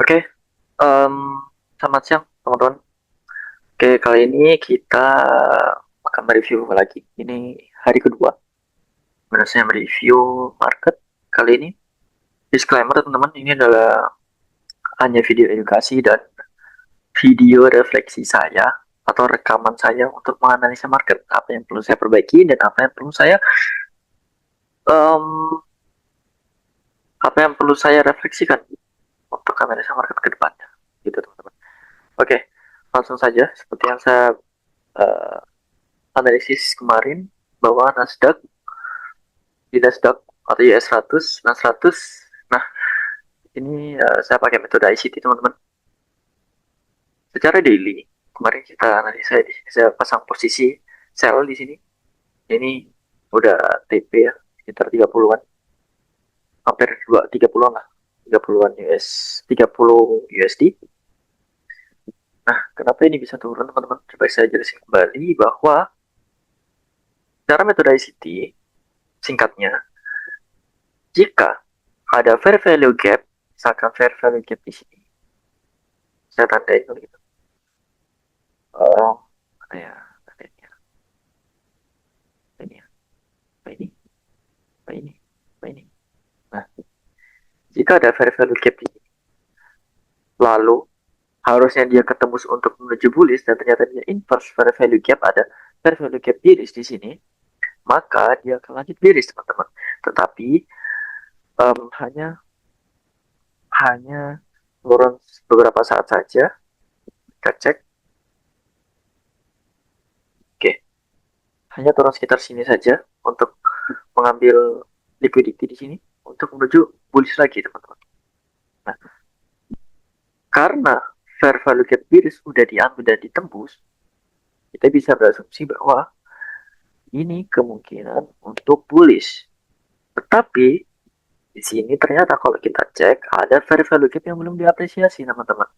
Oke, em, selamat siang teman-teman. Oke, kali ini kita akan mereview lagi. Ini hari kedua. Mana saya mereview market kali ini. Disclaimer teman-teman, ini adalah hanya video edukasi dan video refleksi saya atau rekaman saya untuk menganalisa market. Apa yang perlu saya perbaiki dan em, apa yang perlu saya refleksikan untuk analisa market ke depannya. Gitu teman-teman. Oke, langsung saja. Seperti yang saya eh, analisis kemarin bahwa di Nasdaq atau US 100, Nas 100. Nah, ini saya pakai metode ICT teman-teman. Secara daily, kemarin kita analisa di sini saya pasang posisi sell di sini. Ini udah TP ya, sekitar 30-an. Hampir 30-an lah. 30-an US, 30 USD. Nah, kenapa ini bisa turun teman-teman? Coba saya jelasin kembali bahwa cara metode ICT singkatnya, jika ada fair value gap, misalkan fair value gap di sini, saya tandai dulu gitu. Oh, mana ya? Tandainya. Ini ya. Apa ini? Apa ini? Apa ini? Nah, jika ada fair value gap ini, lalu harusnya dia ketemu untuk menuju bullish dan ternyata dia inverse fair value gap, ada fair value gap bearish di sini, maka dia akan lanjut bearish teman-teman. Tetapi hanya hanya turun beberapa saat saja. Kita cek. Oke, hanya turun sekitar sini saja untuk mengambil liquidity di sini untuk menuju bullish lagi teman-teman. Nah, karena fair value gap bearish udah diambil dan ditembus, kita bisa berasumsi bahwa ini kemungkinan untuk bullish. Tetapi di sini ternyata kalau kita cek ada fair value gap yang belum diapresiasi teman-teman.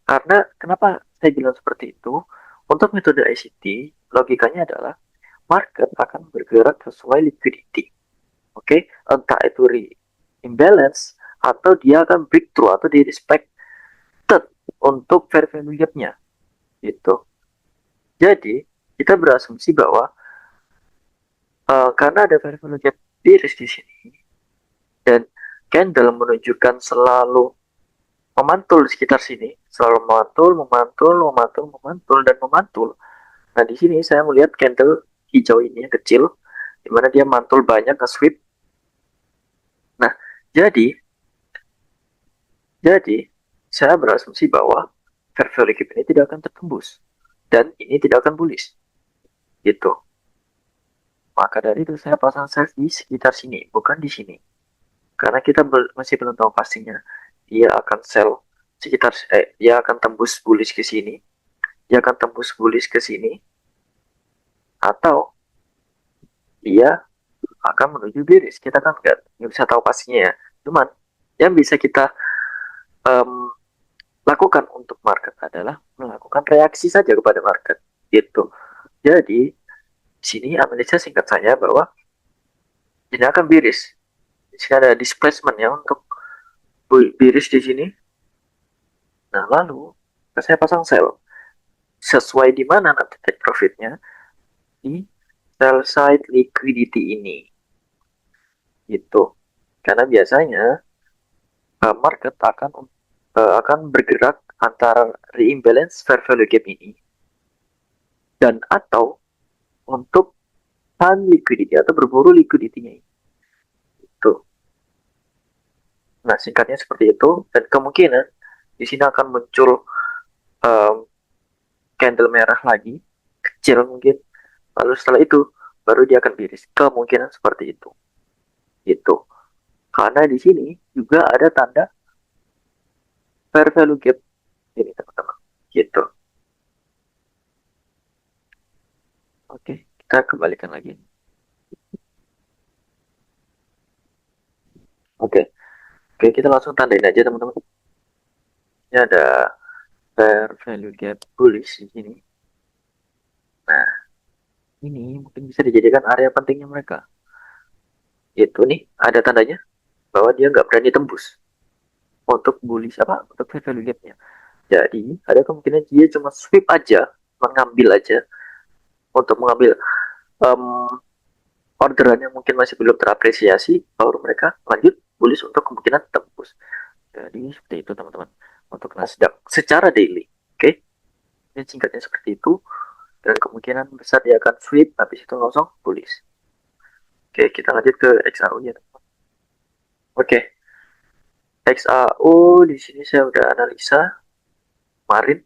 Karena kenapa saya bilang seperti itu? Untuk metode ICT, logikanya adalah market akan bergerak sesuai liquidity. Oke, entah itu imbalance atau dia akan breakthrough atau di respected untuk fair value gap-nya gitu. Jadi, kita berasumsi bahwa karena ada fair value gap bearish di sini dan candle menunjukkan selalu memantul di sekitar sini, selalu memantul, memantul, memantul, memantul dan memantul. Nah, di sini saya melihat candle hijau ini yang kecil di mana dia mantul banyak ke sweep. Nah, jadi jadi saya berasumsi bahwa fair value gap ini tidak akan tertembus dan ini tidak akan bullish gitu. Maka dari itu saya pasang sell di sekitar sini, bukan di sini. Karena kita masih belum tahu pastinya dia akan sell sekitar dia akan tembus bullish ke sini, dia akan tembus bullish ke sini atau dia akan menuju bearish. Kita kan nggak bisa tahu pastinya ya. Cuman yang bisa kita um, lakukan untuk market adalah melakukan reaksi saja kepada market gitu. Jadi di sini analisa singkat saya bahwa ini akan bearish. Di sini ada displacement ya untuk bearish di sini. Nah, lalu saya pasang sell. Sesuai di mana nanti take profitnya? Di sell side liquidity ini. Gitu. Karena biasanya market akan bergerak antara reimbalance fair value gap ini dan atau untuk tahan liquidity atau berburu liquidity-nya ini. Gitu. Nah, singkatnya seperti itu dan kemungkinan di sini akan muncul um, candle merah lagi, kecil mungkin. Lalu setelah itu baru dia akan bearish. Kemungkinan seperti itu. Gitu. Karena di sini juga ada tanda fair value gap ini teman-teman. Gitu. Oke, kita kembalikan lagi. Oke, oke kita langsung tandain aja teman-teman. Ini ada fair value gap bullish di sini. Nah, ini mungkin bisa dijadikan area pentingnya mereka. Itu nih, ada tandanya bahwa dia nggak berani tembus. untuk bullish apa untuk fair value gapnya. Jadi ada kemungkinan dia cuma sweep aja, mengambil aja untuk mengambil um, orderan yang mungkin masih belum terapresiasi, baru mereka lanjut bullish untuk kemungkinan tembus. Jadi seperti itu teman-teman untuk Nasdaq secara daily. Oke, ini singkatnya seperti itu, dan kemungkinan besar dia akan sweep habis itu langsung bullish. Oke, kita lanjut ke XAU ya. Oke, XAU di sini saya udah analisa kemarin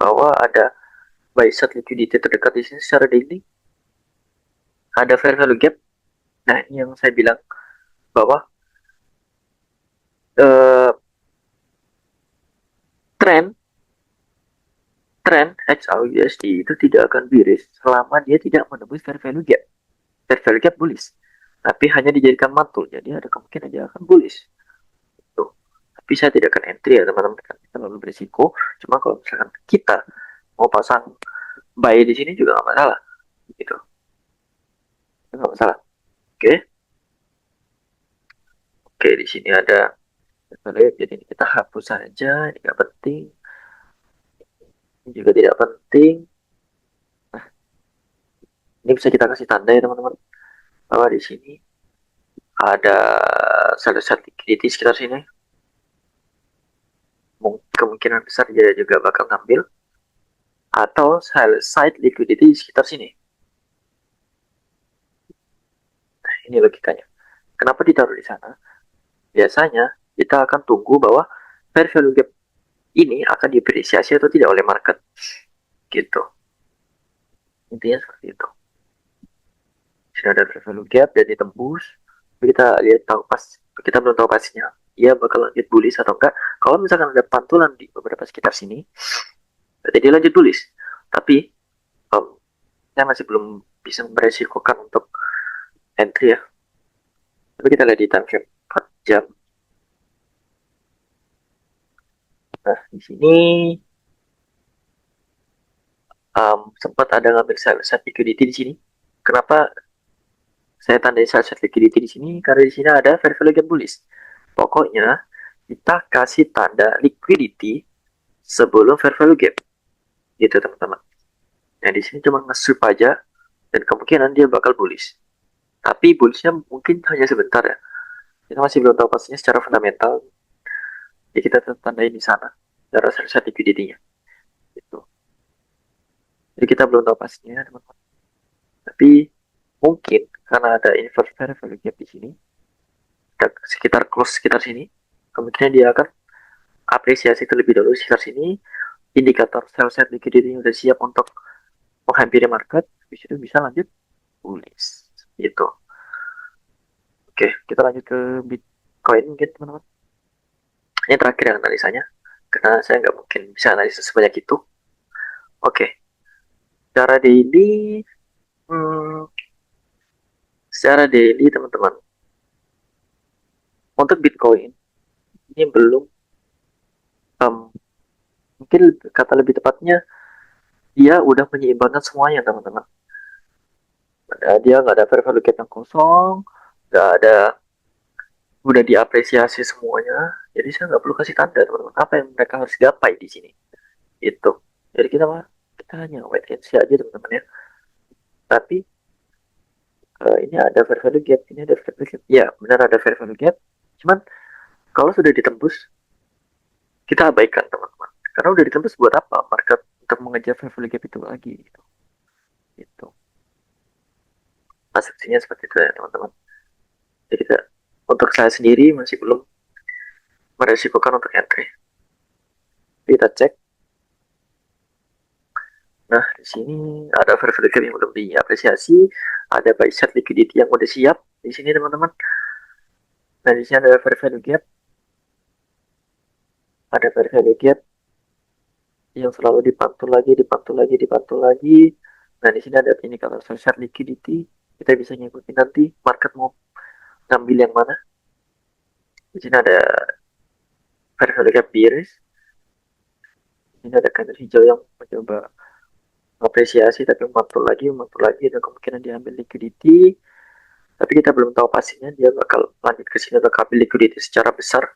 bahwa ada buy side liquidity terdekat di sini secara daily, ada fair value gap. Nah, ini yang saya bilang bahwa eh, tren tren XAUUSD itu tidak akan bearish selama dia tidak menembus fair value gap. Fair value gap bullish, tapi hanya dijadikan mantul, jadi ada kemungkinan dia akan bullish. Tuh. Tapi saya tidak akan entry ya teman-teman, karena kita terlalu berisiko. Cuma kalau misalkan kita mau pasang buy di sini juga nggak masalah, gitu. Nggak masalah. Oke, oke di sini ada value, jadi ini kita hapus saja, ini nggak penting, ini juga tidak penting. Nah, ini bisa kita kasih tanda ya teman-teman, bahwa di sini ada salah satu liquidity sekitar sini. Kemungkinan besar dia juga bakal ngambil, atau side liquidity di sekitar sini. Nah, ini logikanya. Kenapa ditaruh di sana? Biasanya kita akan tunggu bahwa fair value gap ini akan diapresiasi atau tidak oleh market. Gitu. Intinya seperti itu. Sudah ada fair value gap dan ditembus. Kita lihat tahu pas, kita belum tahu pastinya ia bakal lanjut bullish atau enggak. Kalau misalkan ada pantulan di beberapa sekitar sini, berarti dia lanjut bullish. Tapi saya masih belum bisa meresikokan untuk entry ya. Tapi kita lihat di time frame 4 jam. Nah, di sini sempat ada ngambil set liquidity di sini. Kenapa saya tandai set liquidity di sini? Karena di sini ada fair value gap bullish. Pokoknya kita kasih tanda liquidity sebelum fair value gap. Gitu teman-teman. Nah, di sini cuma nge-sweep aja dan kemungkinan dia bakal bullish. Tapi bullishnya mungkin hanya sebentar ya. Kita masih belum tahu pastinya secara fundamental. Jadi kita tandai di sana cara set liquidity-nya. Gitu. Jadi kita belum tahu pastinya teman-teman. Tapi mungkin karena ada inverse fair value gap di sini, sekitar close sekitar sini, kemungkinan dia akan apresiasi terlebih dahulu sekitar sini. Indikator sell side liquidity udah siap untuk menghampiri market, habis itu bisa lanjut bullish. Gitu. Oke, kita lanjut ke Bitcoin mungkin teman-teman. Ini terakhir yang analisanya, karena saya nggak mungkin bisa analisis sebanyak itu. Oke, secara daily, hmm, secara daily teman-teman, untuk Bitcoin ini belum, mungkin kata lebih tepatnya, dia udah menyeimbangkan semuanya teman-teman. Dia nggak ada fair value gap yang kosong, nggak ada, udah diapresiasi semuanya. Jadi saya nggak perlu kasih tanda teman-teman apa yang mereka harus gapai di sini. Itu. Jadi kita hanya wait and see aja teman-teman ya. Tapi ini ada fair value gap, ini ada fair value gap. Ya benar ada fair value gap. Cuman kalau sudah ditembus, kita abaikan teman-teman. Karena udah ditembus buat apa market untuk mengejar fair value gap itu lagi gitu. Itu. Asumsinya seperti itu ya teman-teman. Jadi kita, untuk saya sendiri masih belum meresikokan untuk entry. Kita cek. Nah, di sini ada fair value gap yang belum diapresiasi, ada buy side liquidity yang udah siap di sini teman-teman. Nah, di sini ada fair value gap, ada fair value gap yang selalu dipantul lagi, dipantul lagi, dipantul lagi. Nah, di sini ada indikator sell side liquidity. Kita bisa ngikutin nanti market mau ngambil yang mana. Di sini ada fair value gap bearish. Ini ada candle hijau yang mencoba apresiasi tapi mantul lagi, dan kemungkinan diambil liquidity. Tapi kita belum tahu pastinya dia bakal lanjut ke sini atau ambil liquidity secara besar.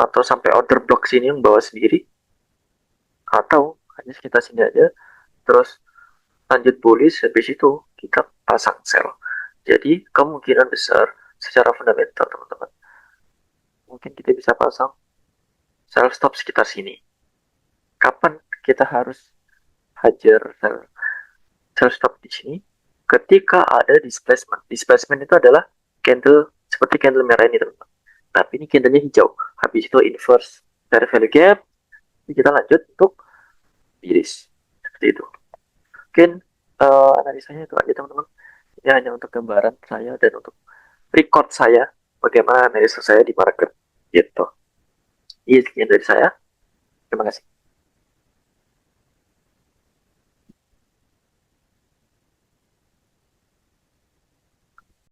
atau sampai order block sini yang bawa sendiri, atau hanya sekitar sini aja, terus lanjut bullish, habis itu kita pasang sell. Jadi kemungkinan besar secara fundamental teman-teman, mungkin kita bisa pasang sell stop sekitar sini. Kapan kita harus hajar sell stop di sini? Ketika ada displacement. Displacement itu adalah candle seperti candle merah ini teman-teman. Tapi ini candlenya hijau. Habis itu inverse fair value gap. Jadi kita lanjut untuk bearish. Seperti itu. Mungkin analisanya itu aja teman-teman. Ini hanya untuk gambaran saya dan untuk record saya bagaimana analisa saya di market gitu. Ini sekian dari saya. Terima kasih.